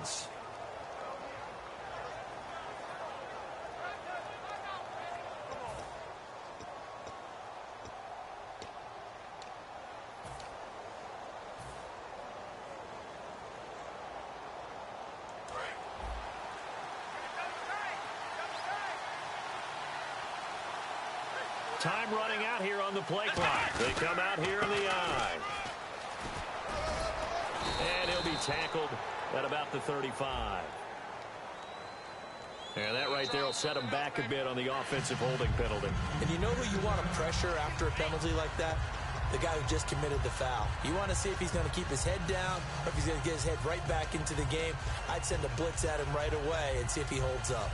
seconds. Time running out here on the play clock. They come out here in the I. And he'll be tackled at about the 35. And that right there will set him back a bit on the offensive holding penalty. And you know who you want to pressure after a penalty like that? The guy who just committed the foul. You want to see if he's going to keep his head down or if he's going to get his head right back into the game. I'd send a blitz at him right away and see if he holds up.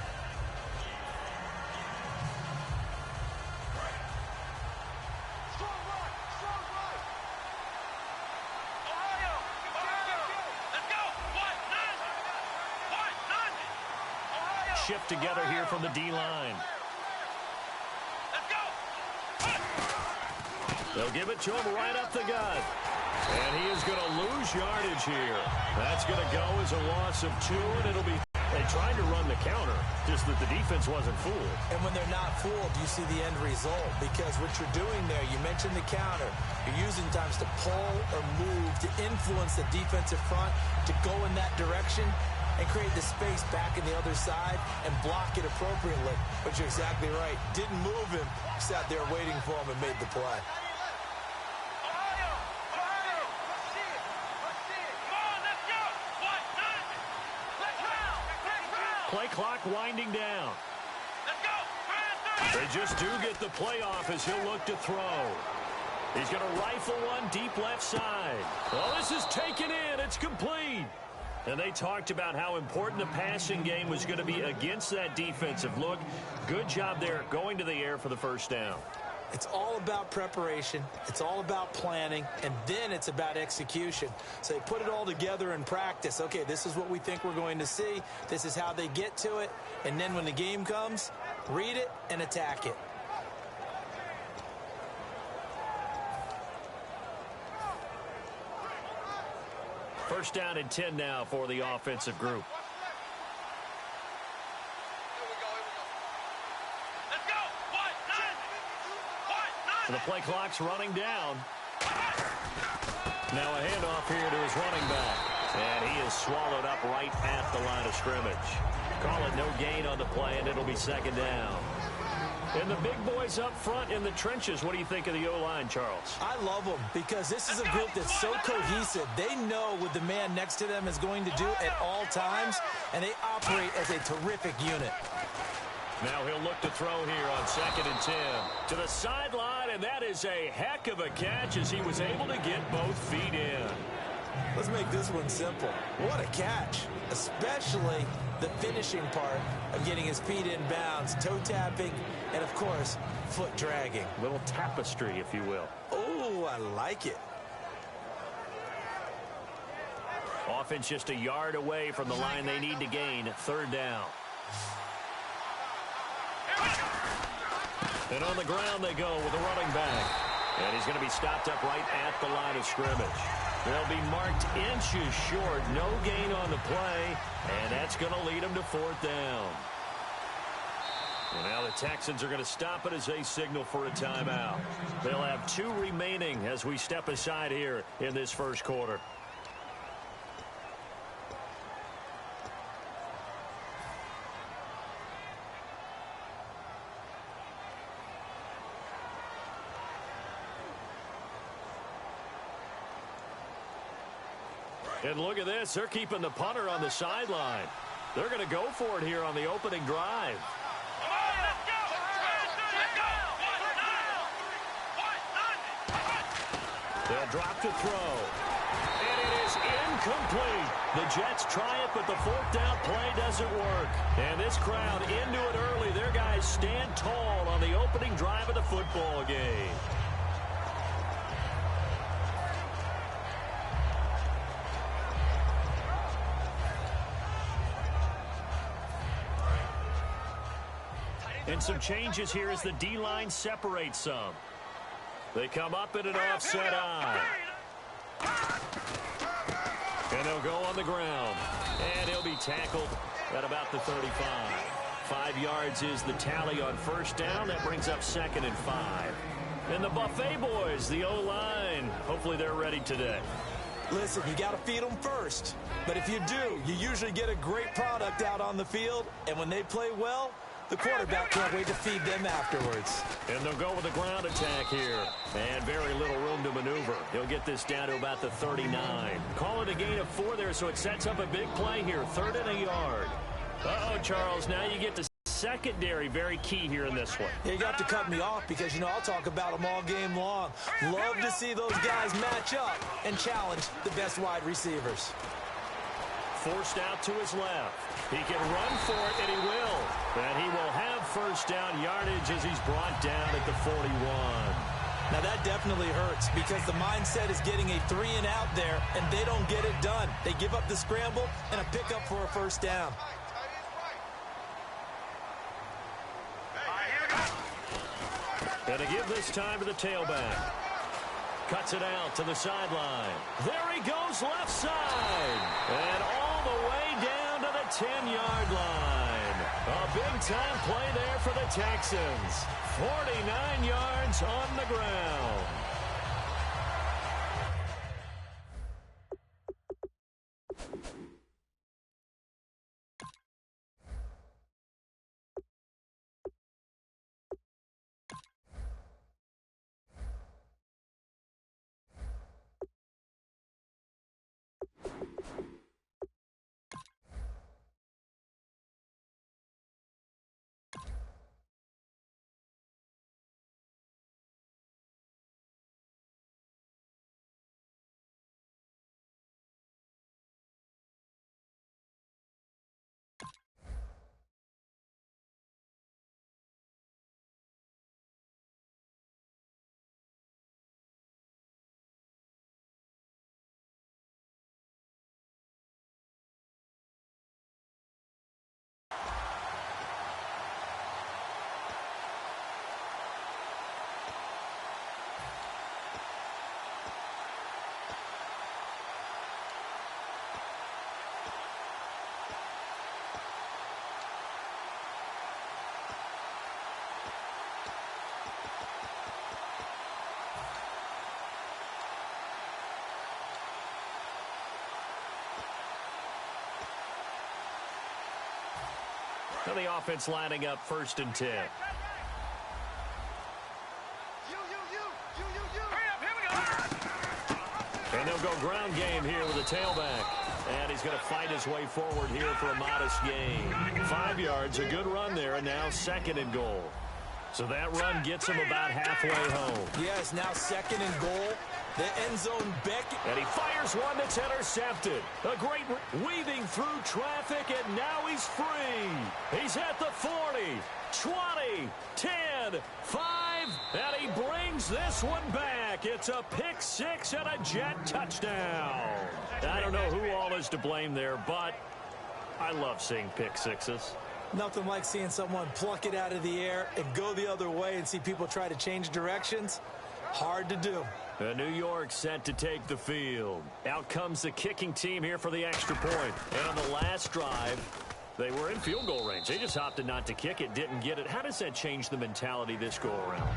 Shift together here from the D-line. They'll give it to him right up the gut. And he is going to lose yardage here. That's going to go as a loss of 2, and it'll be... They tried to run the counter, just that the defense wasn't fooled. And when they're not fooled, you see the end result. Because what you're doing there, you mentioned the counter. You're using times to pull or move to influence the defensive front to go in that direction and create the space back in the other side and block it appropriately. But you're exactly right. Didn't move him. Sat there waiting for him and made the play. Play clock winding down. They just do get the play off as he'll look to throw. He's going to rifle one deep left side. Well, this is taken in. It's complete. And they talked about how important the passing game was going to be against that defensive look. Good job there going to the air for the first down. It's all about preparation. It's all about planning. And then it's about execution. So they put it all together in practice. Okay, this is what we think we're going to see. This is how they get to it. And then when the game comes, read it and attack it. First down and 10 now for the offensive group. So the play clock's running down. Now a handoff here to his running back. And he is swallowed up right at the line of scrimmage. Call it no gain on the play, and it'll be second down. And the big boys up front in the trenches, what do you think of the O-line, Charles? I love them because this is a group that's so cohesive. They know what the man next to them is going to do at all times, and they operate as a terrific unit. Now he'll look to throw here on 2nd and 10. To the sideline, and that is a heck of a catch as he was able to get both feet in. Let's make this one simple. What a catch, especially the finishing part of getting his feet in bounds, toe tapping, and, of course, foot dragging. Little tapestry, if you will. Oh, I like it. Offense just a yard away from the line they need to gain. 3rd down. And on the ground they go with the running back. And he's going to be stopped up right at the line of scrimmage. They'll be marked inches short. No gain on the play. And that's going to lead them to 4th down. And now the Texans are going to stop it as they signal for a timeout. They'll have 2 remaining as we step aside here in this first quarter. And look at this. They're keeping the punter on the sideline. They're going to go for it here on the opening drive. They'll drop to throw. And it is incomplete. The Jets try it, but the 4th down play doesn't work. And this crowd into it early. Their guys stand tall on the opening drive of the football game. And some changes here as the D-line separates some. They come up in an offset eye. And they'll go on the ground. And he'll be tackled at about the 35. 5 yards is the tally on first down. That brings up 2nd and 5. And the Buffet boys, the O-line, hopefully they're ready today. Listen, you got to feed them first. But if you do, you usually get a great product out on the field. And when they play well, the quarterback can't wait to feed them afterwards. And they'll go with a ground attack here. And very little room to maneuver. He'll get this down to about the 39. Call it a gain of 4 there, so it sets up a big play here. 3rd and a yard. Uh-oh, Charles, now you get to secondary, very key here in this one. You got to cut me off because, you know, I'll talk about them all game long. Love to see those guys match up and challenge the best wide receivers. Forced out to his left. He can run for it, and he will. And he will have first down yardage as he's brought down at the 41. Now, that definitely hurts because the mindset is getting a 3-and-out there, and they don't get it done. They give up the scramble and a pickup for a first down. And to give this time to the tailback. Cuts it out to the sideline. There he goes left side. And all the way down to the 10-yard line. A big-time play there for the Texans. 49 yards on the ground. And the offense lining up 1st and 10. And they'll go ground game here with a tailback. And he's going to fight his way forward here for a modest gain. 5 yards, a good run there, and now 2nd and goal. So that run gets him about halfway home. Yes, now 2nd and goal. The end zone Beckett. And he fires one that's intercepted. A great weaving through traffic, and now he's free. He's at the 40, 20, 10, 5, and he brings this one back. It's a pick 6 and a jet touchdown. I don't know who all is to blame there, but I love seeing pick sixes. Nothing like seeing someone pluck it out of the air and go the other way and see people try to change directions. Hard to do. New York set to take the field. Out comes the kicking team here for the extra point. And on the last drive, they were in field goal range. They just opted not to kick it, didn't get it. How does that change the mentality this go around?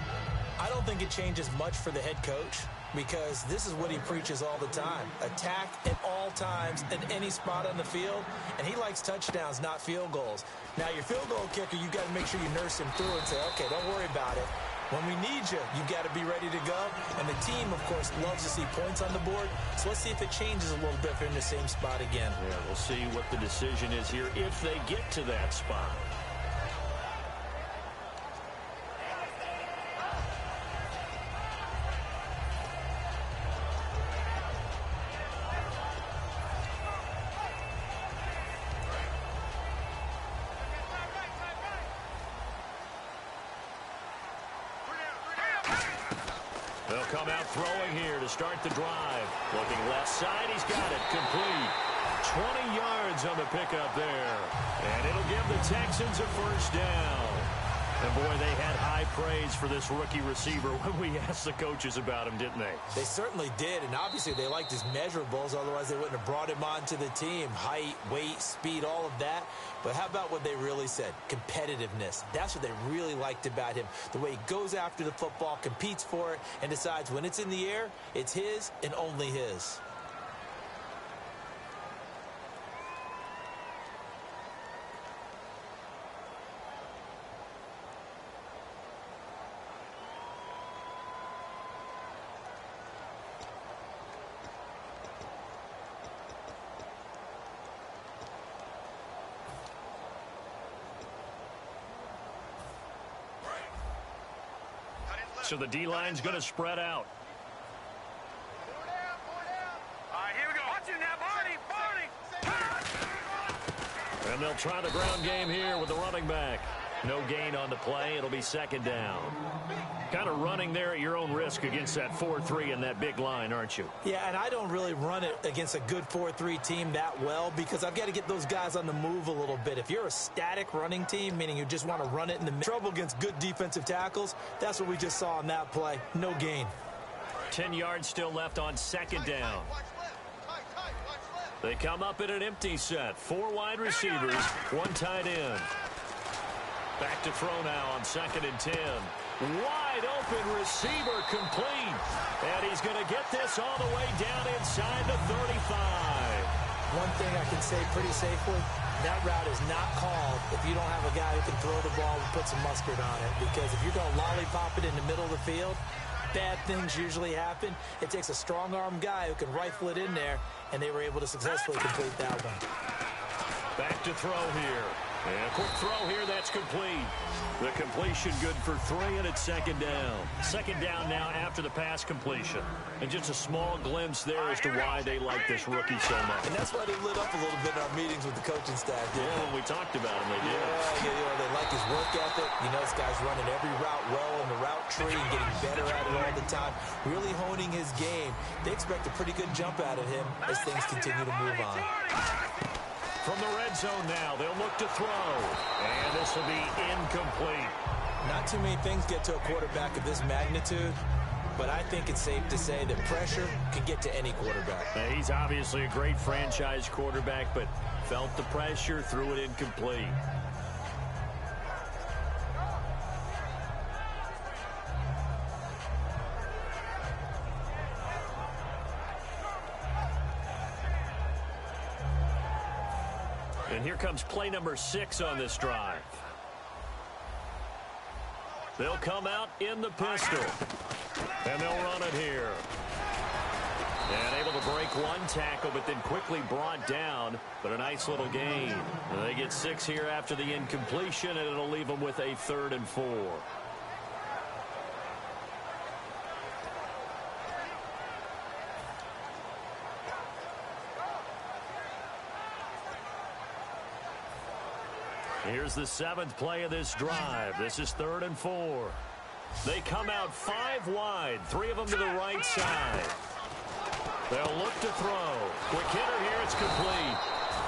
I don't think it changes much for the head coach because this is what he preaches all the time. Attack at all times at any spot on the field, and he likes touchdowns, not field goals. Now, your field goal kicker, you got to make sure you nurse him through and say, okay, don't worry about it. When we need you, you've got to be ready to go. And the team, of course, loves to see points on the board. So let's see if it changes a little bit if they're in the same spot again. Yeah, we'll see what the decision is here if they get to that spot. They'll come out throwing here to start the drive. Looking left side, he's got it complete. 20 yards on the pickup there. And it'll give the Texans a first down. And, boy, they had high praise for this rookie receiver when we asked the coaches about him, didn't they? They certainly did, and obviously they liked his measurables. Otherwise, they wouldn't have brought him onto the team. Height, weight, speed, all of that. But how about what they really said? Competitiveness. That's what they really liked about him. The way he goes after the football, competes for it, and decides when it's in the air, it's his and only his. So the D-line's going to spread out. All right, here we go. Watch it now, Barney. And they'll try the ground game here with the running back. No gain on the play. It'll be second down. Kind of running there at your own risk against that 4-3 and that big line, aren't you? Yeah, and I don't really run it against a good 4-3 team that well because I've got to get those guys on the move a little bit. If you're a static running team, meaning you just want to run it in the trouble against good defensive tackles, that's what we just saw on that play. No gain. 10 yards still left on second down. They come up in an empty set. 4 wide receivers, 1 tight end. Back to throw now on 2nd and 10. Wide open receiver complete. And he's going to get this all the way down inside the 35. One thing I can say pretty safely, that route is not called if you don't have a guy who can throw the ball and put some mustard on it. Because if you're going to lollipop it in the middle of the field, bad things usually happen. It takes a strong-arm guy who can rifle it in there, and they were able to successfully complete that one. Back to throw here. And a quick throw here, that's complete. The completion good for 3, and it's second down. Second down now after the pass completion. And just a small glimpse there as to why they like this rookie so much. And that's why they lit up a little bit in our meetings with the coaching staff. Yeah, when we talked about him, they did. Yeah, they like his work ethic. You know, this guy's running every route well in the route tree and getting better at it all the time. Really honing his game. They expect a pretty good jump out of him as things continue to move on. From the red zone now, they'll look to throw. And this will be incomplete. Not too many things get to a quarterback of this magnitude, but I think it's safe to say that pressure can get to any quarterback. He's obviously a great franchise quarterback, but felt the pressure, threw it incomplete. And here comes play number 6 on this drive. They'll come out in the pistol. And they'll run it here. And able to break 1 tackle, but then quickly brought down. But a nice little gain. And they get 6 here after the incompletion, and it'll leave them with a 3rd and 4. Here's the 7th play of this drive. This is 3rd and 4. They come out 5 wide, 3 of them to the right side. They'll look to throw. Quick hitter here, it's complete.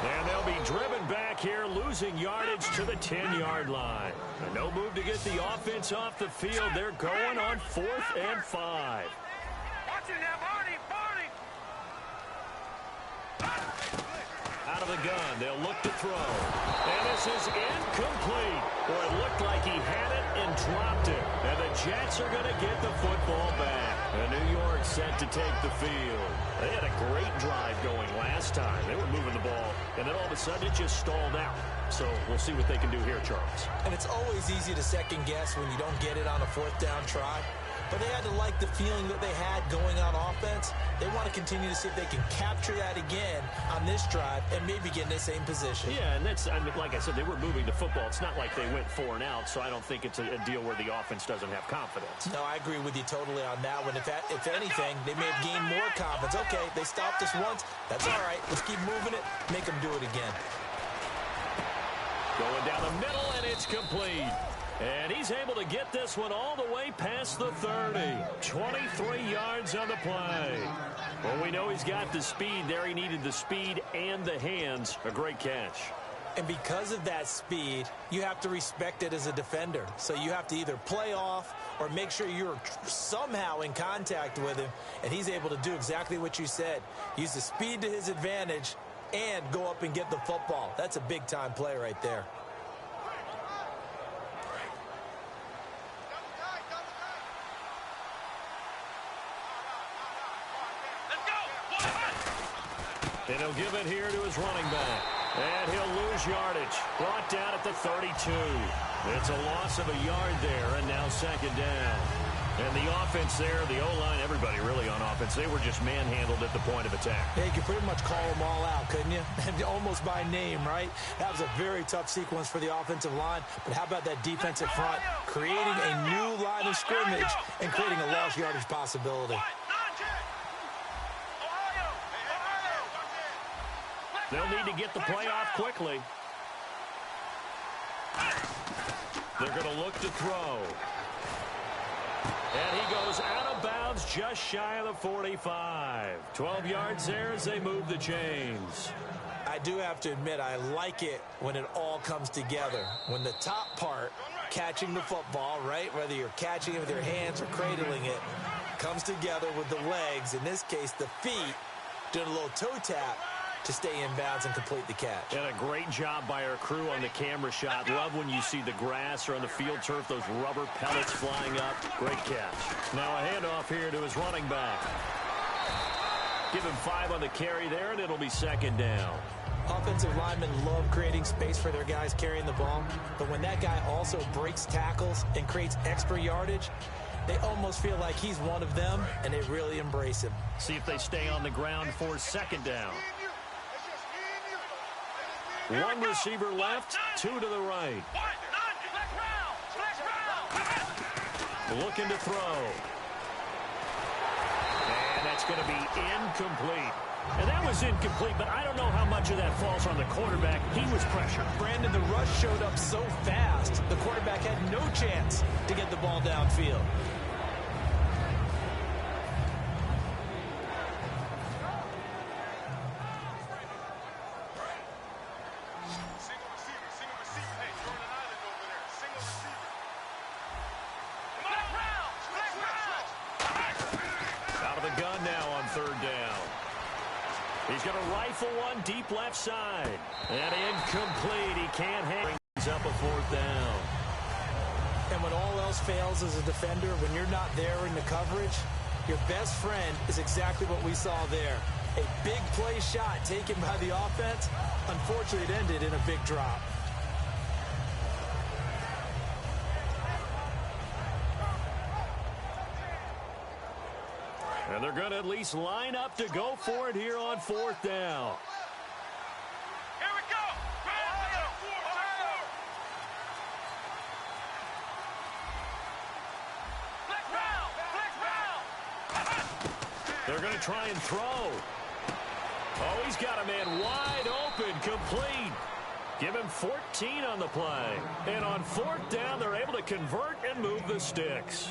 And they'll be driven back here, losing yardage to the 10-yard line. And no move to get the offense off the field. They're going on 4th and 5. Watch it now, Barney. Out of the gun, they'll look to throw. And this is incomplete. Well, it looked like he had it and dropped it. And the Jets are going to get the football back. And New York set to take the field. They had a great drive going last time. They were moving the ball, and then all of a sudden it just stalled out. So we'll see what they can do here, Charles. And it's always easy to second guess when you don't get it on a 4th down try. But they had to like the feeling that they had going on offense. They want to continue to see if they can capture that again on this drive and maybe get in the same position. Yeah, and that's, I mean, like I said, they were moving the football. It's not like they went 4 and out, so I don't think it's a deal where the offense doesn't have confidence. No, I agree with you totally on that one. If anything, they may have gained more confidence. Okay, they stopped us once. That's all right. Let's keep moving it. Make them do it again. Going down the middle, and it's complete. And he's able to get this one all the way past the 30. 23 yards on the play. Well, we know he's got the speed there. He needed the speed and the hands. A great catch. And because of that speed, you have to respect it as a defender. So you have to either play off or make sure you're somehow in contact with him, and he's able to do exactly what you said. Use the speed to his advantage and go up and get the football. That's a big-time play right there. And he'll give it here to his running back. And he'll lose yardage. Brought down at the 32. It's a loss of a yard there, and now second down. And the offense there, the O-line, everybody really on offense, they were just manhandled at the point of attack. Yeah, you could pretty much call them all out, couldn't you? And almost by name, right? That was a very tough sequence for the offensive line. But how about that defensive front creating a new line of scrimmage and creating a lost yardage possibility? They'll need to get the play off quickly. They're going to look to throw. And he goes out of bounds just shy of the 45. 12 yards there as they move the chains. I do have to admit, I like it when it all comes together. When the top part, catching the football, right, whether you're catching it with your hands or cradling it, comes together with the legs, in this case the feet, doing a little toe tap to stay in bounds and complete the catch. And a great job by our crew on the camera shot. Love when you see the grass or on the field turf, those rubber pellets flying up. Great catch. Now a handoff here to his running back. Give him 5 on the carry there, and it'll be second down. Offensive linemen love creating space for their guys carrying the ball, but when that guy also breaks tackles and creates extra yardage, they almost feel like he's one of them, and they really embrace him. See if they stay on the ground for second down. 1 receiver left, 2 to the right. Looking to throw. And that's going to be incomplete. And that was incomplete, but I don't know how much of that falls on the quarterback. He was pressured. Brandon, the rush showed up so fast, the quarterback had no chance to get the ball downfield. He's going to rifle one deep left side. And incomplete. He can't hang. He's up a 4th down. And when all else fails as a defender, when you're not there in the coverage, your best friend is exactly what we saw there. A big play shot taken by the offense. Unfortunately, it ended in a big drop. And they're going to at least line up to go for it here on 4th down. Here we go. They're going to try and throw. Oh, he's got a man wide open, complete. Give him 14 on the play. And on 4th down, they're able to convert and move the sticks.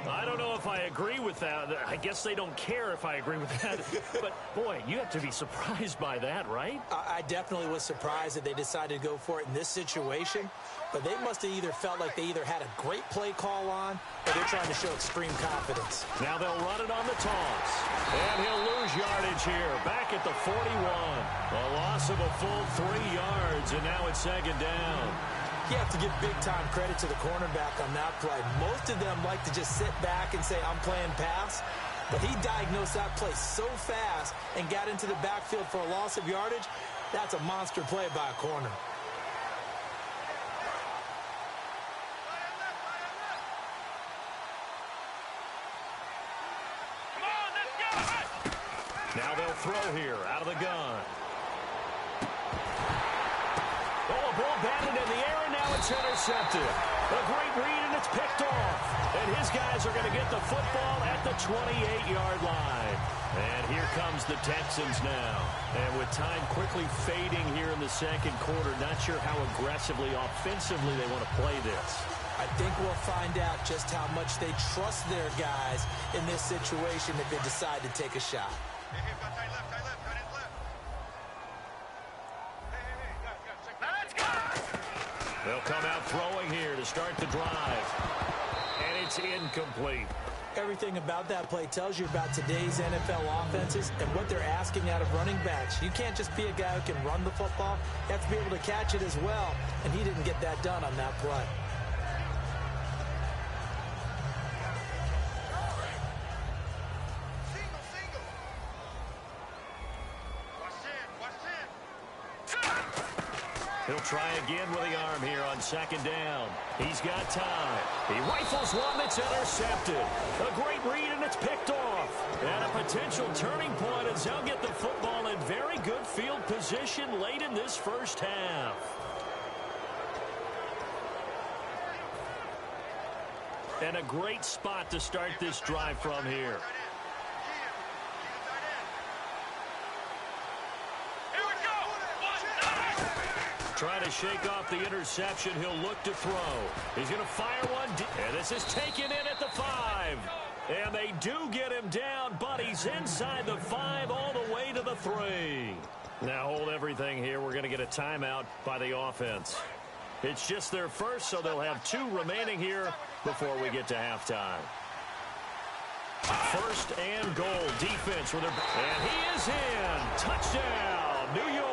I don't know if I agree with that. I guess they don't care if I agree with that. But, boy, you have to be surprised by that, right? I definitely was surprised that they decided to go for it in this situation. But they must have either felt like they either had a great play call on or they're trying to show extreme confidence. Now they'll run it on the toss. And he'll lose yardage here. Back at the 41. A loss of a full 3 yards, and now it's second down. You have to give big-time credit to the cornerback on that play. Most of them like to just sit back and say, I'm playing pass. But he diagnosed that play so fast and got into the backfield for a loss of yardage. That's a monster play by a corner. Now they'll throw here out of the gun. Oh, a ball batted in the air, and now it's intercepted. A great read, and it's picked off. And his guys are going to get the football at the 28-yard line. And here comes the Texans now. And with time quickly fading here in the second quarter, not sure how aggressively, offensively they want to play this. I think we'll find out just how much they trust their guys in this situation if they decide to take a shot. Hey, tight left, tight left, tight left. Hey, guys, check that. Let's They'll come out throwing here to start the drive. And it's incomplete. Everything about that play tells you about today's NFL offenses and what they're asking out of running backs. You can't just be a guy who can run the football. You have to be able to catch it as well, and he didn't get that done on that play. He'll try again with the arm here on second down. He's got time. He rifles one that's intercepted. A great read, and it's picked off. And a potential turning point as they'll get the football in very good field position late in this first half. And a great spot to start this drive from here. Trying to shake off the interception. He'll look to throw. He's going to fire one. And this is taken in at the 5. And they do get him down, but he's inside the 5 all the way to the 3. Now hold everything here. We're going to get a timeout by the offense. It's just their first, so they'll have 2 remaining here before we get to halftime. First and goal. Defense with their... And he is in. Touchdown, New York.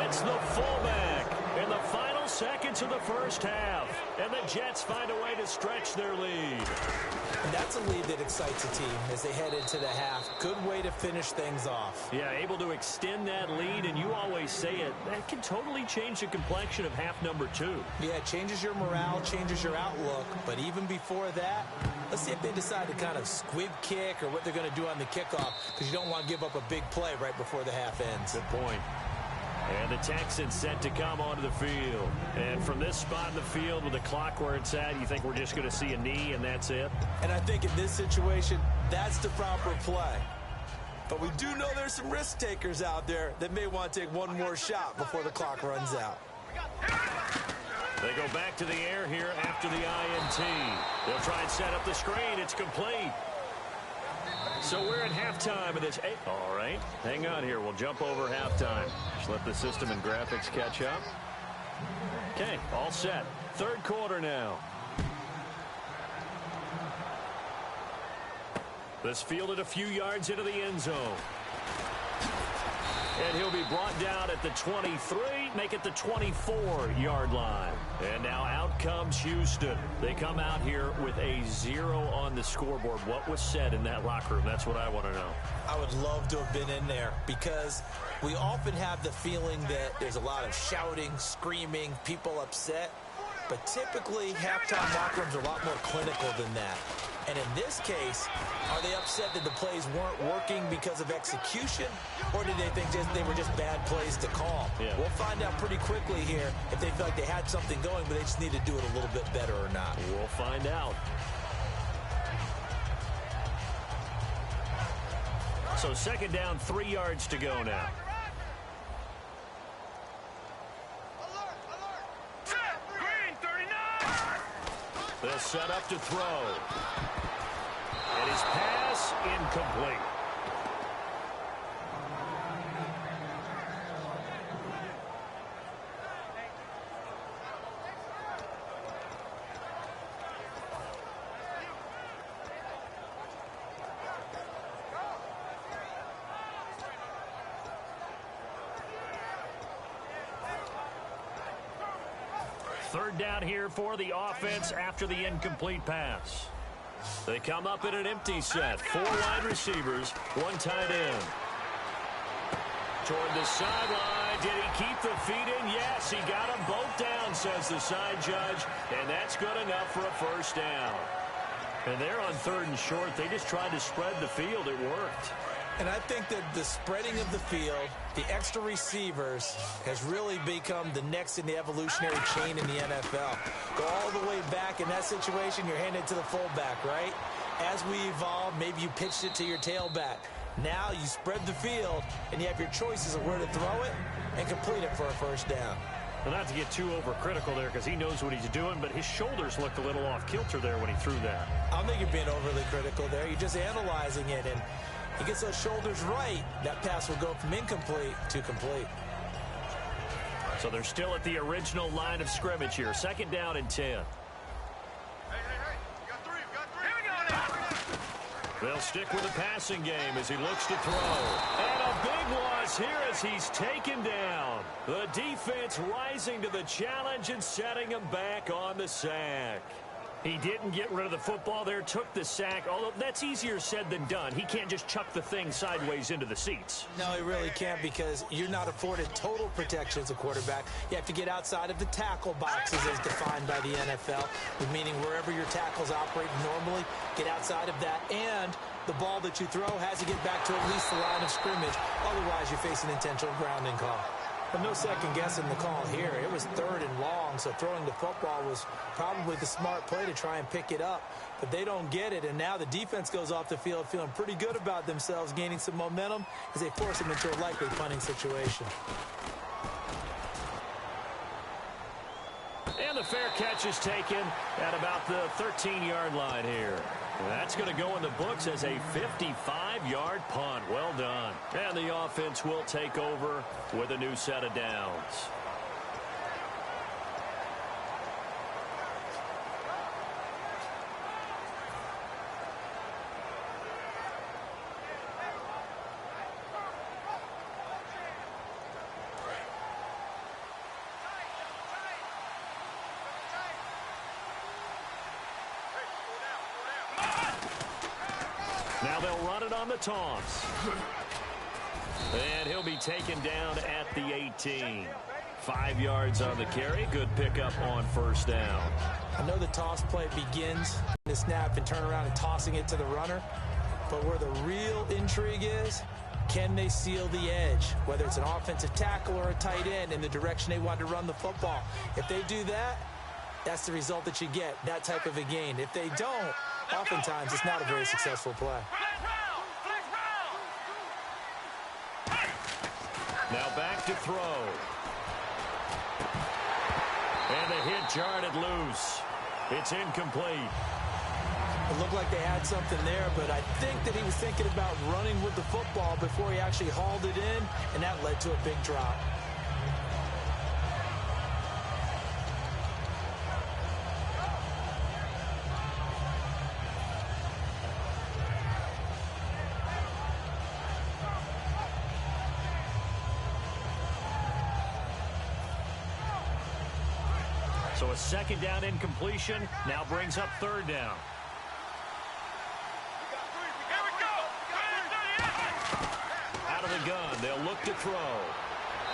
It's the fullback in the final seconds of the first half. And the Jets find a way to stretch their lead. And that's a lead that excites a team as they head into the half. Good way to finish things off. Yeah, able to extend that lead, and you always say it, that can totally change the complexion of half number 2. Yeah, it changes your morale, changes your outlook. But even before that, let's see if they decide to kind of squib kick or what they're going to do on the kickoff, because you don't want to give up a big play right before the half ends. Good point. And the Texans set to come onto the field. And from this spot in the field with the clock where it's at, you think we're just going to see a knee and that's it? And I think in this situation, that's the proper play. But we do know there's some risk takers out there that may want to take one more shot before the clock runs out. They go back to the air here after the INT. They'll try and set up the screen. It's complete. So we're at halftime of this. All right, hang on here. We'll jump over halftime. Just let the system and graphics catch up. Okay, all set. Third quarter now. This fielded a few yards into the end zone. And he'll be brought down at the 23, make it the 24-yard line. And now out comes Houston. They come out here with a 0 on the scoreboard. What was said in that locker room? That's what I want to know. I would love to have been in there because we often have the feeling that there's a lot of shouting, screaming, people upset. But typically, halftime locker rooms are a lot more clinical than that. And in this case, are they upset that the plays weren't working because of execution, or did they think they were just bad plays to call? Yeah. We'll find out pretty quickly here if they feel like they had something going, but they just need to do it a little bit better or not. We'll find out. So second down, 3 yards to go now. They'll set up to throw. And his pass incomplete. Third down here for the offense after the incomplete pass. They come up in an empty set. 4 wide receivers, 1 tight end. Toward the sideline. Did he keep the feet in? Yes, he got them both down, says the side judge. And that's good enough for a first down. And they're on 3rd and short. They just tried to spread the field. It worked. And I think that the spreading of the field, the extra receivers, has really become the next in the evolutionary chain in the NFL. Go all the way back. In that situation, you're handed to the fullback, right? As we evolve, maybe you pitched it to your tailback. Now you spread the field, and you have your choices of where to throw it and complete it for a first down. Well, not to get too overcritical there because he knows what he's doing, but his shoulders looked a little off kilter there when he threw that. I don't think you're being overly critical there. You're just analyzing it, and he gets those shoulders right, that pass will go from incomplete to complete. So they're still at the original line of scrimmage here. 2nd down and 10. Hey, you got three. Here we go now. They'll stick with the passing game as he looks to throw. And a big loss here as he's taken down. The defense rising to the challenge and setting him back on the sack. He didn't get rid of the football there, took the sack, although that's easier said than done. He can't just chuck the thing sideways into the seats. No, he really can't, because you're not afforded total protection as a quarterback. You have to get outside of the tackle boxes as defined by the NFL, meaning wherever your tackles operate normally, get outside of that, and the ball that you throw has to get back to at least the line of scrimmage. Otherwise, you face an intentional grounding call. But no second guessing the call here. It was 3rd and long, so throwing the football was probably the smart play to try and pick it up. But they don't get it, and now the defense goes off the field feeling pretty good about themselves, gaining some momentum as they force them into a likely punting situation. And the fair catch is taken at about the 13-yard line here. That's going to go in the books as a 55-yard punt. Well done. And the offense will take over with a new set of downs. Now they'll run it on the toss. And he'll be taken down at the 18. 5 yards on the carry. Good pickup on 1st down. I know the toss play begins in the snap and turn around and tossing it to the runner. But where the real intrigue is, can they seal the edge? Whether it's an offensive tackle or a tight end in the direction they want to run the football. If they do that, that's the result that you get, that type of a gain. If they don't, oftentimes it's not a very successful play. Now back to throw. And the hit jarred it loose. It's incomplete. It looked like they had something there, but I think that he was thinking about running with the football before he actually hauled it in, and that led to a big drop. So a 2nd down incompletion now brings up 3rd down. Out of the gun, they'll look to throw.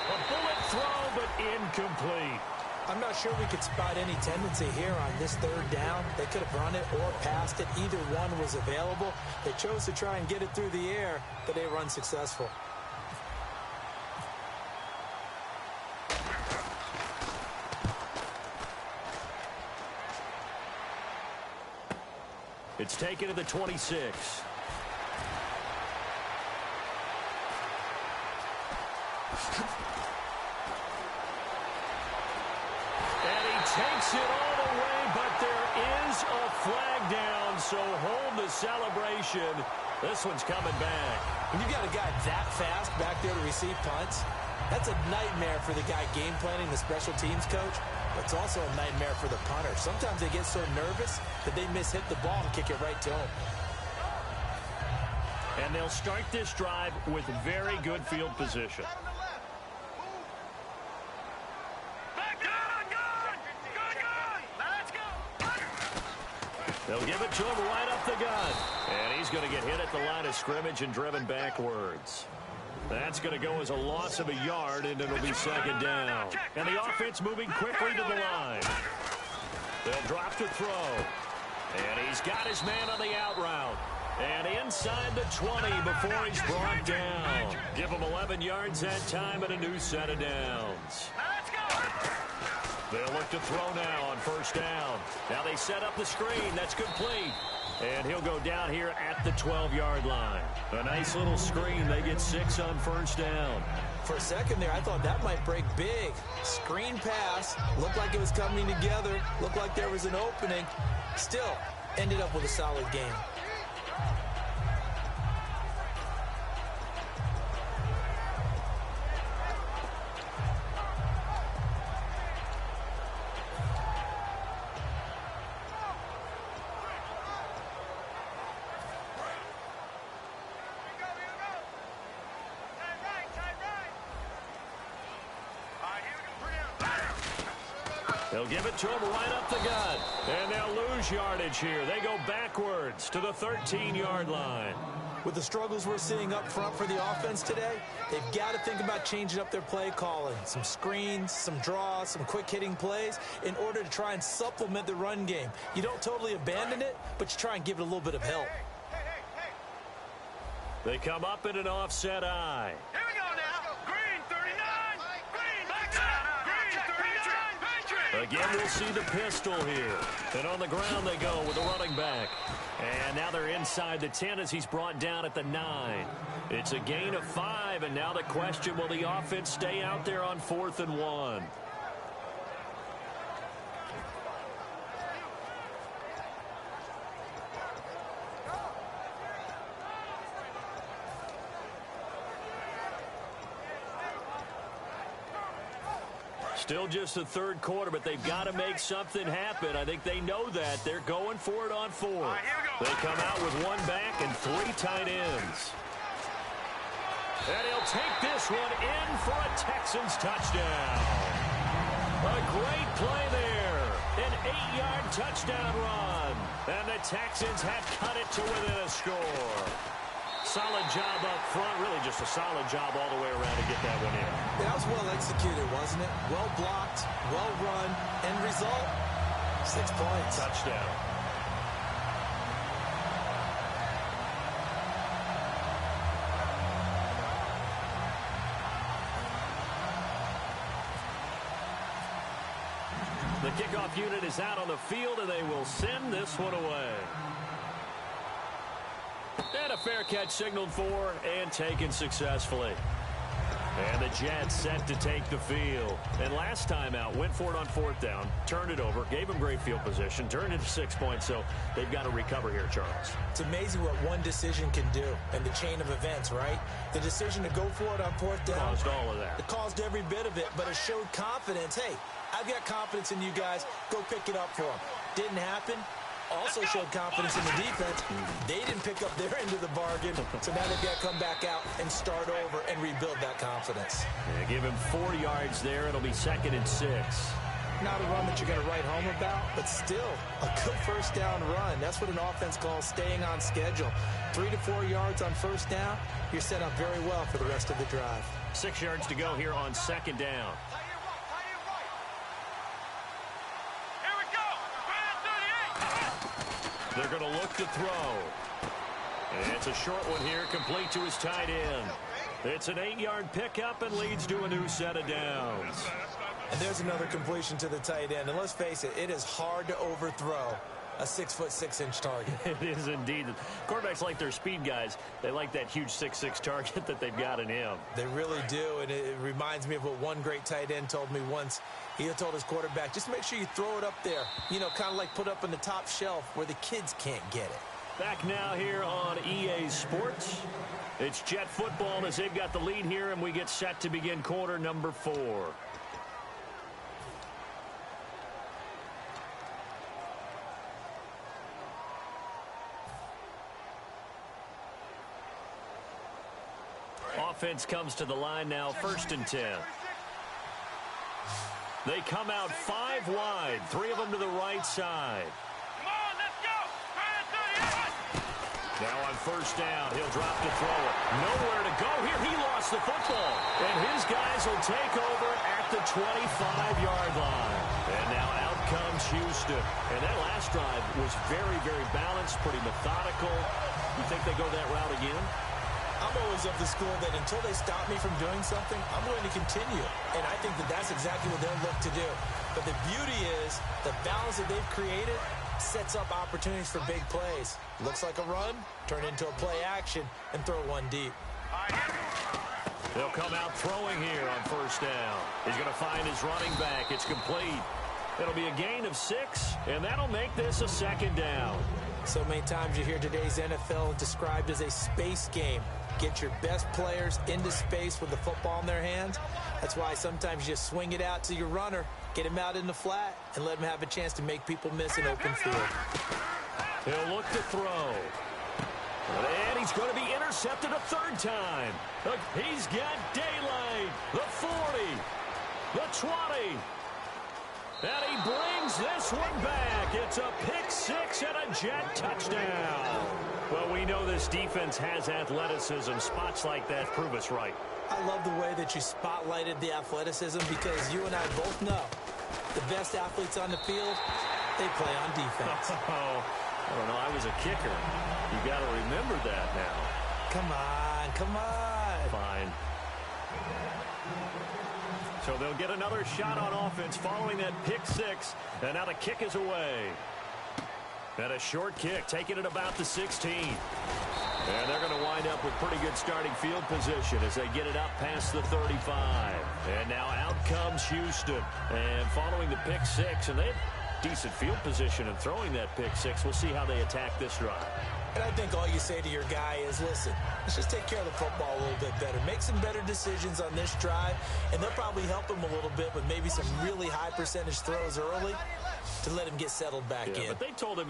A bullet throw, but incomplete. I'm not sure we could spot any tendency here on this 3rd down. They could have run it or passed it. Either one was available. They chose to try and get it through the air, but they were unsuccessful. It's taken to the 26. And he takes it all the way, but there is a flag down, so hold the celebration. This one's coming back. When you've got a guy that fast back there to receive punts, that's a nightmare for the guy game planning, the special teams coach. But it's also a nightmare for the punter. Sometimes they get so nervous that they miss-hit the ball and kick it right to him. And they'll start this drive with very good field position. They'll give it to him right up the gut. And he's going to get hit at the line of scrimmage and driven backwards. That's going to go as a loss of a yard, and it'll be 2nd down. And the offense moving quickly to the line. They'll drop to throw. And he's got his man on the out route. And inside the 20 before he's brought down. Give him 11 yards that time and a new set of downs. They'll look to throw now on 1st down. Now they set up the screen. That's complete. And he'll go down here at the 12-yard line. A nice little screen. They get 6 on 1st down. For a second there, I thought that might break big. Screen pass. Looked like it was coming together. Looked like there was an opening. Still, ended up with a solid game. They'll give it to him right up the gut. And they'll lose yardage here. They go backwards to the 13-yard line. With the struggles we're seeing up front for the offense today, they've got to think about changing up their play calling. Some screens, some draws, some quick-hitting plays in order to try and supplement the run game. You don't totally abandon it, but you try and give it a little bit of help. They come up in an offset eye. Here we go now. Green 39. Green back up. Green 39. Again, we'll see the pistol here. And on the ground they go with the running back. And now they're inside the 10 as he's brought down at the 9. It's a gain of 5, and now the question, will the offense stay out there on 4th and 1? Still just the third quarter, but they've got to make something happen. I think they know that. They're going for it on 4. Right, here we go. They come out with 1 back and 3 tight ends. And he'll take this one in for a Texans touchdown. A great play there. An 8-yard touchdown run. And the Texans have cut it to within a score. Solid job up front. Really just a solid job all the way around to get that one in. That was well executed, wasn't it? Well blocked, well run. End result, 6 points. Touchdown. The kickoff unit is out on the field, and they will send this one away. And a fair catch signaled for and taken successfully. And the Jets set to take the field. And last time out, went for it on 4th down, turned it over, gave them great field position, turned it to 6 points, so they've got to recover here, Charles. It's amazing what one decision can do in the chain of events, right? The decision to go for it on 4th down. Caused all of that. It caused every bit of it, but it showed confidence. Hey, I've got confidence in you guys. Go pick it up for them. Didn't happen. Also showed confidence in the defense. They didn't pick up their end of the bargain, so now they've got to come back out and start over and rebuild that confidence. Yeah, give him 4 yards there. It'll be 2nd and 6. Not a run that you're going to write home about, but still a good first down run. That's what an offense calls staying on schedule. 3 to 4 yards on first down, you're set up very well for the rest of the drive. 6 yards to go here on 2nd down. They're going to look to throw. And it's a short one here, complete to his tight end. It's an 8-yard pickup and leads to a new set of downs. And there's another completion to the tight end. And let's face it, it is hard to overthrow a 6'6" target. It is indeed. Quarterbacks like their speed guys. They like that huge 6'6" target that they've got in him. They really do, and it reminds me of what one great tight end told me once. He told his quarterback, just make sure you throw it up there. You know, kind of like put up on the top shelf where the kids can't get it. Back now here on EA Sports. It's Jet football as they've got the lead here, and we get set to begin quarter number 4. Offense comes to the line now, 1st and 10. They come out 5 wide, 3 of them to the right side. Come on, let's go. Now on 1st down, he'll drop to throw it. Nowhere to go here. He lost the football. And his guys will take over at the 25-yard line. And now out comes Houston. And that last drive was very, very balanced, pretty methodical. You think they go that route again? I'm always of the school that until they stop me from doing something, I'm going to continue. And I think that that's exactly what they'll look to do. But the beauty is the balance that they've created sets up opportunities for big plays. Looks like a run, turn into a play action, and throw one deep. They'll come out throwing here on 1st down. He's going to find his running back. It's complete. It'll be a gain of 6, and that'll make this a 2nd down. So many times you hear today's NFL described as a space game. Get your best players into space with the football in their hands. That's why sometimes you just swing it out to your runner, get him out in the flat, and let him have a chance to make people miss an open field. He'll look to throw. And he's going to be intercepted a 3rd time. Look, he's got daylight. The 40. The 20. And he Brings this one back. It's a pick six and a jet touchdown. Well, we know this defense has athleticism. Spots like that prove us right. I love the way that you spotlighted the athleticism because you and I both know the best athletes on the field, they play on defense. Oh, I don't know. I was a kicker. You got to remember that now. Come on, come on. Fine. So they'll get another shot on offense following that pick six. And now the kick is away. And a short kick, taking it about the 16. And they're going to wind up with pretty good starting field position as they get it up past the 35. And now out comes Houston. And following the pick six, and they have decent field position and throwing that pick six. We'll see how they attack this drive. And I think all you say to your guy is, listen, let's just take care of the football a little bit better. Make some better decisions on this drive, and they'll probably help him a little bit with maybe some really high percentage throws early to let him get settled back in. But they told us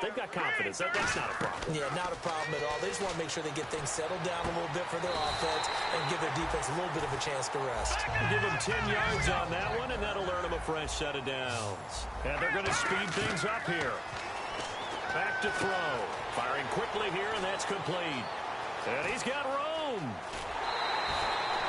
they've got confidence. That's not a problem. Yeah, not a problem at all. They just want to make sure they get things settled down a little bit for their offense and give their defense a little bit of a chance to rest. Give them 10 yards on that one, and that'll earn them a fresh set of downs. And they're going to speed things up here. Back to throw. Firing quickly here, and that's complete. And he's got room.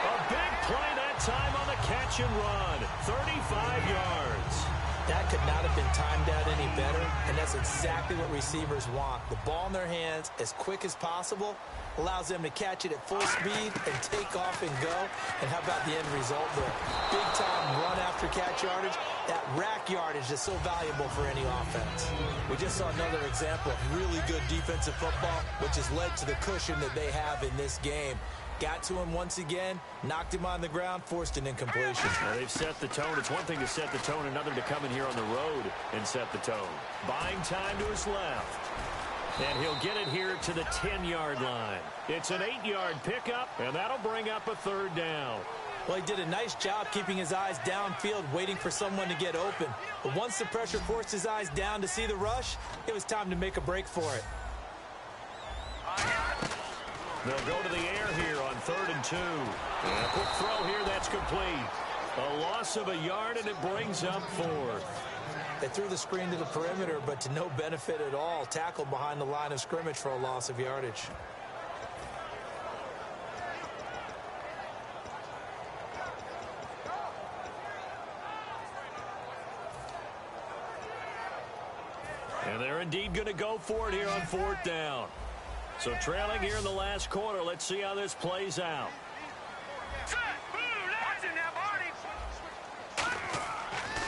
A big play that time on the catch and run. 35 yards. That could not have been timed out any better, and that's exactly what receivers want. The ball in their hands as quick as possible allows them to catch it at full speed and take off and go. And how about the end result there? Big-time run after catch yardage. That rack yardage is so valuable for any offense. We just saw another example of really good defensive football, which has led to the cushion that they have in this game. Got to him once again, knocked him on the ground, forced an incompletion. Well, they've set the tone. It's one thing to set the tone, another to come in here on the road and set the tone. Buying time to his left. And he'll get it here to the 10-yard line. It's an 8-yard pickup, and that'll bring up a third down. Well, he did a nice job keeping his eyes downfield, waiting for someone to get open. But once the pressure forced his eyes down to see the rush, it was time to make a break for it. They'll go to the air here on 3rd and 2. And a quick throw here, that's complete. A loss of a yard, and it brings up 4th. They threw the screen to the perimeter, but to no benefit at all. Tackled behind the line of scrimmage for a loss of yardage. And they're indeed going to go for it here on 4th down. So trailing here in the last quarter. Let's see how this plays out.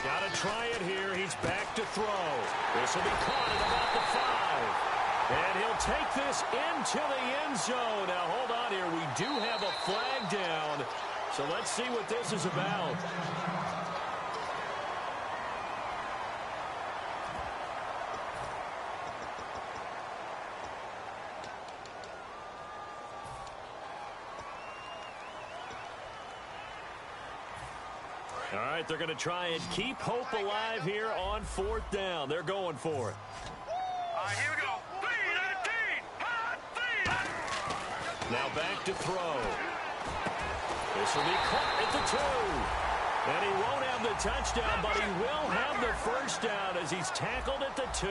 Got to try it here. He's back to throw. This will be caught at about the 5. And he'll take this into the end zone. Now, hold on here. We do have a flag down. So let's see what this is about. All right, they're going to try and keep hope alive here on 4th down. They're going for it. Here we go. 3-19. Now back to throw. This will be caught at the 2. And he won't have the touchdown, but he will have the first down as he's tackled at the 2.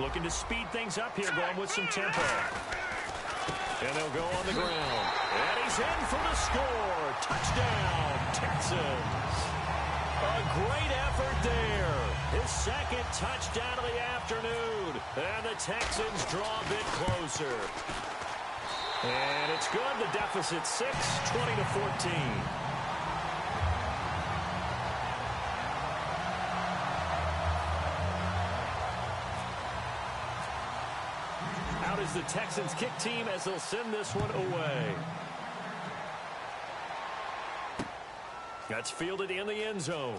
Looking to speed things up here, going with some tempo. And they'll go on the ground. And he's in for the score. Touchdown, Texans. A great effort there. His second touchdown of the afternoon. And the Texans draw a bit closer. And it's good. The deficit 6, 20-14. Out is the Texans kick team as they'll send this one away. That's fielded in the end zone.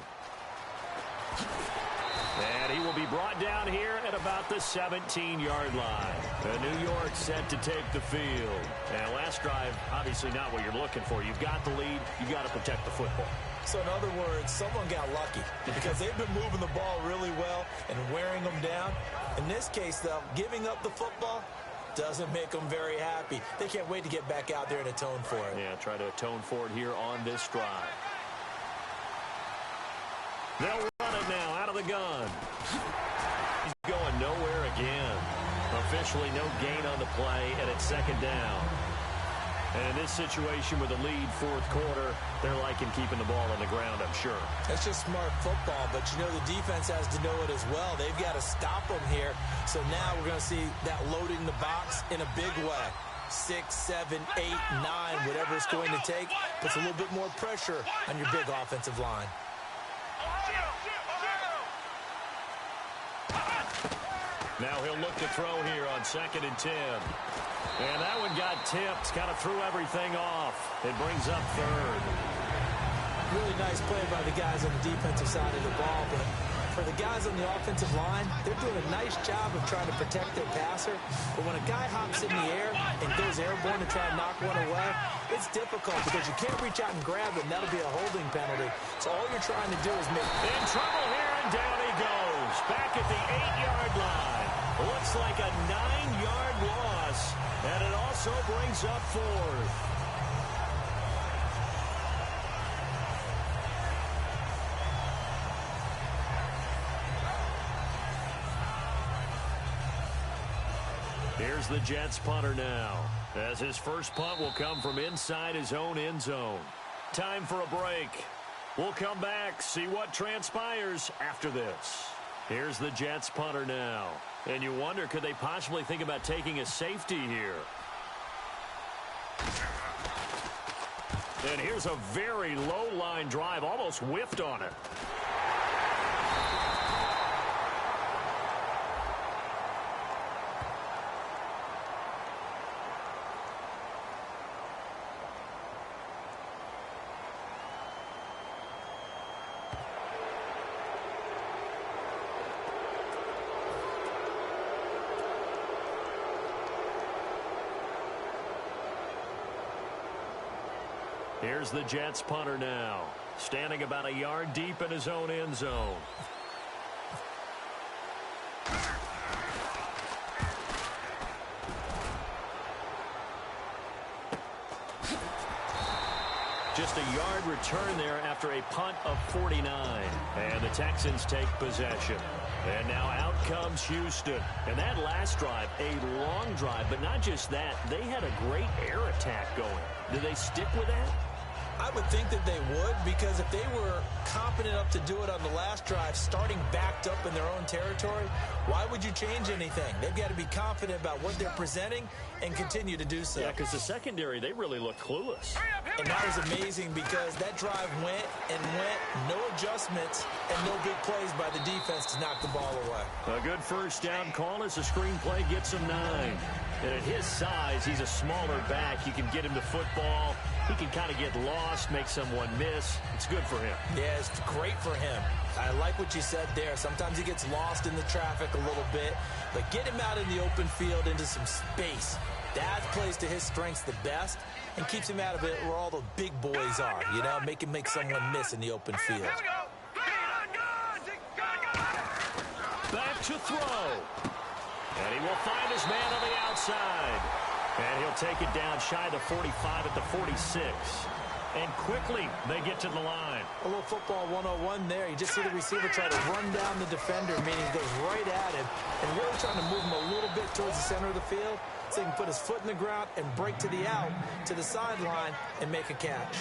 And he will be brought down here at about the 17-yard line. And New York set to take the field. And last drive, obviously not what you're looking for. You've got the lead. You've got to protect the football. So in other words, someone got lucky because they've been moving the ball really well and wearing them down. In this case, though, giving up the football doesn't make them very happy. They can't wait to get back out there and atone for it. Yeah, try to atone for it here on this drive. They'll run it now out of the the gun. He's going nowhere again. Officially no gain on the play, and it's second down. And in this situation with a lead fourth quarter, they're liking keeping the ball on the ground, I'm sure. That's just smart football, but you know the defense has to know it as well. They've got to stop them here. So now we're going to see that loading the box in a big way. 6, 7, 8, 9, whatever it's going to take, puts a little bit more pressure on your big offensive line. Now he'll look to throw here on 2nd and 10. And that one got tipped, kind of threw everything off. It brings up 3rd. Really nice play by the guys on the defensive side of the ball, but for the guys on the offensive line, they're doing a nice job of trying to protect their passer. But when a guy hops in the air and goes airborne to try and knock one away, it's difficult because you can't reach out and grab it, and that'll be a holding penalty. So all you're trying to do is make... In trouble here, and down he goes. Back at the 8-yard line. Looks like a 9-yard loss, and it also brings up 4th. Here's the Jets punter now, as his first punt will come from inside his own end zone. Time for a break. We'll come back, see what transpires after this. Here's the Jets punter now. And you wonder, could they possibly think about taking a safety here? And here's a very low-line drive, almost whiffed on it. Here's the Jets punter now, standing about a yard deep in his own end zone. Just a yard return there after a punt of 49. And the Texans take possession. And now out comes Houston. And that last drive, a long drive, but not just that. They had a great air attack going. Do they stick with that? I would think that they would, because if they were confident enough to do it on the last drive, starting backed up in their own territory, why would you change anything? They've got to be confident about what they're presenting and continue to do so. Yeah, because the secondary, they really looked clueless. And that was amazing because that drive went and went, no adjustments, and no big plays by the defense to knock the ball away. A good first down call as the screenplay gets him 9. And at his size, he's a smaller back. You can get him to football. He can kind of get lost, make someone miss. It's good for him. Yeah, it's great for him. I like what you said there. Sometimes he gets lost in the traffic a little bit, but get him out in the open field into some space. That plays to his strengths the best and keeps him out of it where all the big boys are, you know, make him make someone miss in the open field. Back to throw. And he will find his man on the outside. And he'll take it down shy of the 45 at the 46. And quickly, they get to the line. A little football 101 there. You just see the receiver try to run down the defender, meaning he goes right at him, and really trying to move him a little bit towards the center of the field so he can put his foot in the ground and break to the out, to the sideline, and make a catch.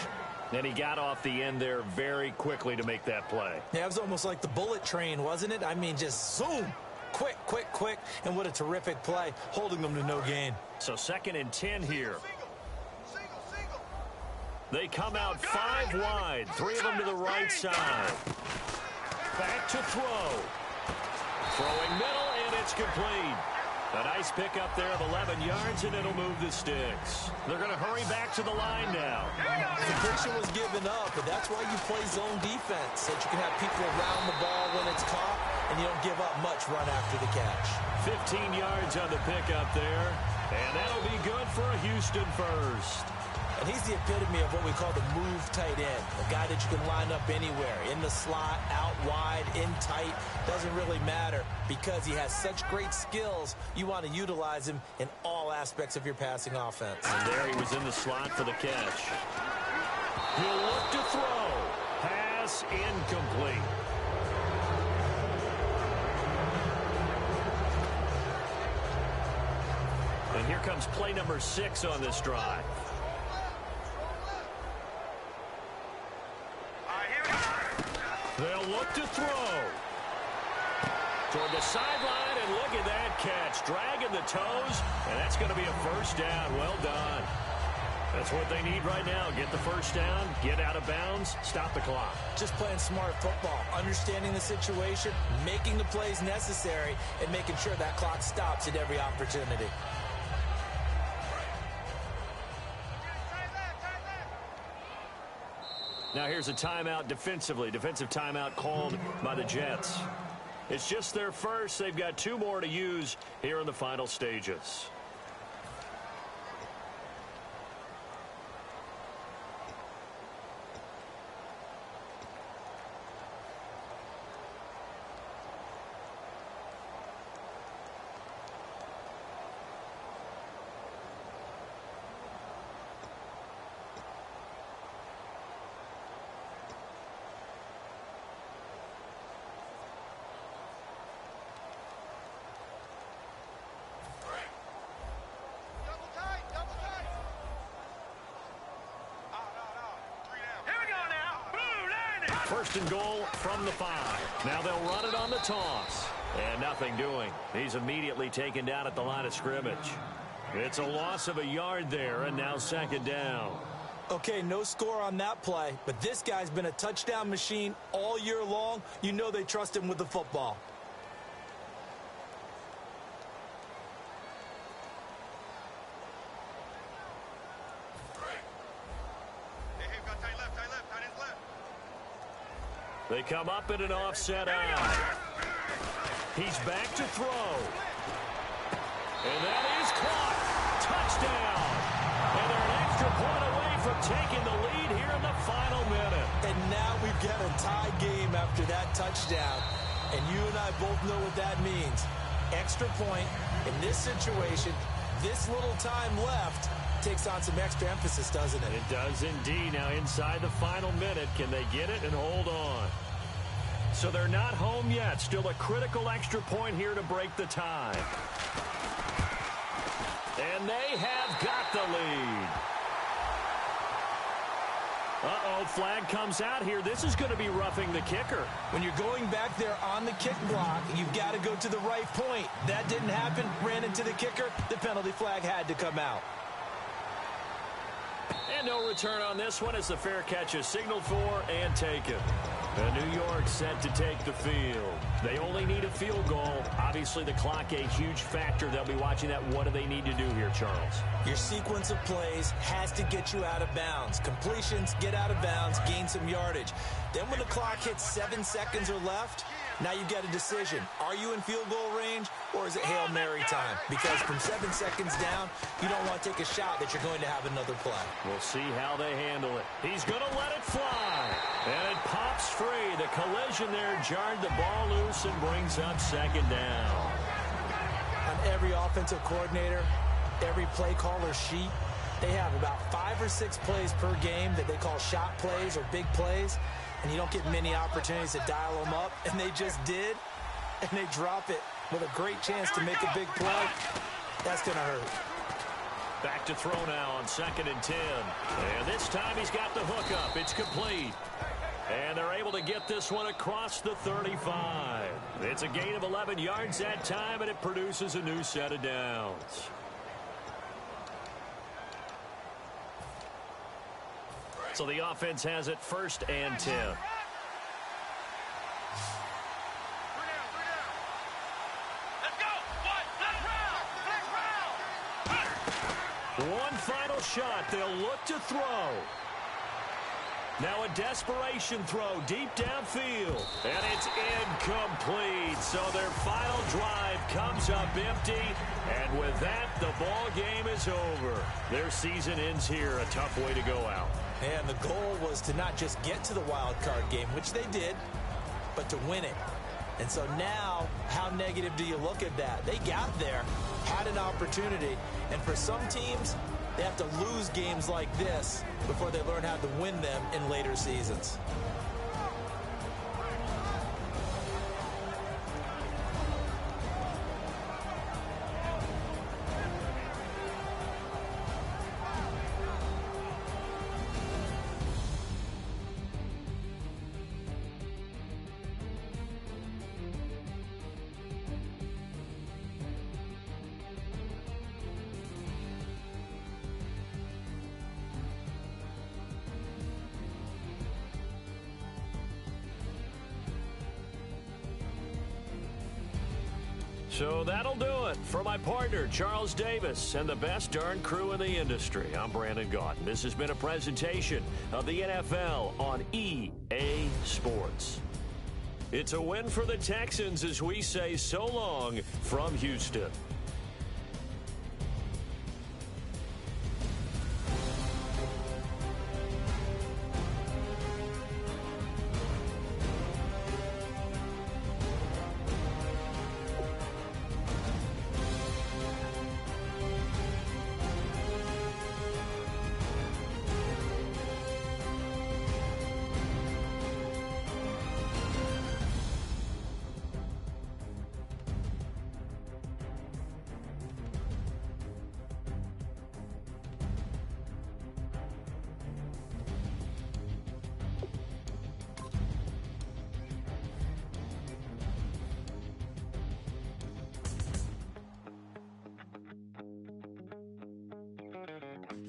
And he got off the end there very quickly to make that play. Yeah, it was almost like the bullet train, wasn't it? I mean, just zoom. Quick, quick, quick, and what a terrific play, holding them to no gain. So 2nd and 10 here. They come out 5 wide, 3 of them to the right side. Back to throw. Throwing middle, and it's complete. A nice pickup there of 11 yards, and it'll move the sticks. They're going to hurry back to the line now. Completion was given up, but that's why you play zone defense, so that you can have people around the ball when it's caught, and you don't give up much run after the catch. 15 yards on the pickup there, and that'll be good for a Houston first. And he's the epitome of what we call the move tight end, a guy that you can line up anywhere, in the slot, out wide, in tight, doesn't really matter because he has such great skills. You want to utilize him in all aspects of your passing offense. And there he was in the slot for the catch. He'll look to throw. Pass incomplete. comes play number 6 on this drive. They'll look to throw. Toward the sideline, and look at that catch. Dragging the toes, and that's going to be a first down. Well done. That's what they need right now. Get the first down, get out of bounds, stop the clock. Just playing smart football, understanding the situation, making the plays necessary, and making sure that clock stops at every opportunity. Now here's a timeout defensively. Defensive timeout called by the Jets. It's just their first. They've got 2 more to use here in the final stages. First and goal from the 5. Now they'll run it on the toss. And nothing doing. He's immediately taken down at the line of scrimmage. It's a loss of a yard there, and now second down. Okay, no score on that play, but this guy's been a touchdown machine all year long. You know they trust him with the football. They come up in an offset eye. He's back to throw. And that is caught. Touchdown. And they're an extra point away from taking the lead here in the final minute. And now we've got a tie game after that touchdown. And you and I both know what that means. Extra point in this situation, this little time left, takes on some extra emphasis, doesn't it? It does indeed. Now inside the final minute, can they get it and hold on? So they're not home yet. Still a critical extra point here to break the tie. And they have got the lead. Uh-oh, flag comes out here. This is going to be roughing the kicker. When you're going back there on the kick block, you've got to go to the right point. That didn't happen. Ran into the kicker. The penalty flag had to come out. And no return on this one as the fair catch is signaled for and taken. And New York set to take the field. They only need a field goal. Obviously, the clock a huge factor. They'll be watching that. What do they need to do here, Charles? Your sequence of plays has to get you out of bounds. Completions, get out of bounds, gain some yardage. Then when the clock hits 7 seconds or left, now you've got a decision. Are you in field goal range, or is it Hail Mary time? Because from 7 seconds down, you don't want to take a shot that you're going to have another play. We'll see how they handle it. He's going to let it fly. And it pops free. The collision there jarred the ball loose and brings up second down. On every offensive coordinator, every play caller sheet, they have about 5 or 6 plays per game that they call shot plays or big plays. And you don't get many opportunities to dial them up. And they just did. And they drop it with a great chance to make a big play. That's going to hurt. Back to throw now on 2nd and 10. And this time he's got the hook up. It's complete. And they're able to get this one across the 35. It's a gain of 11 yards that time, and it produces a new set of downs. So the offense has it 1st and 10. One final shot. They'll look to throw. Now a desperation throw deep downfield. And it's incomplete. So their final drive comes up empty. And with that, the ball game is over. Their season ends here. A tough way to go out. And the goal was to not just get to the wild card game, which they did, but to win it. And so now, how negative do you look at that? They got there, had an opportunity, and for some teams, they have to lose games like this before they learn how to win them in later seasons. So that'll do it. For my partner, Charles Davis, and the best darn crew in the industry, I'm Brandon Gaudin. This has been a presentation of the NFL on EA Sports. It's a win for the Texans as we say so long from Houston.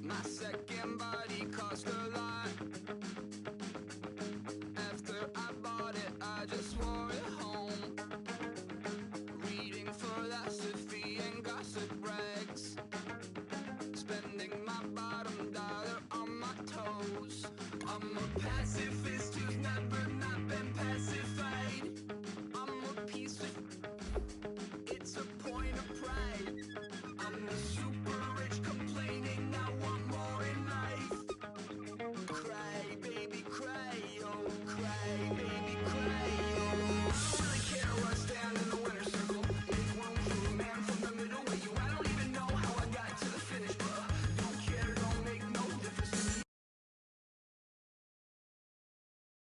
My second body cost a lot.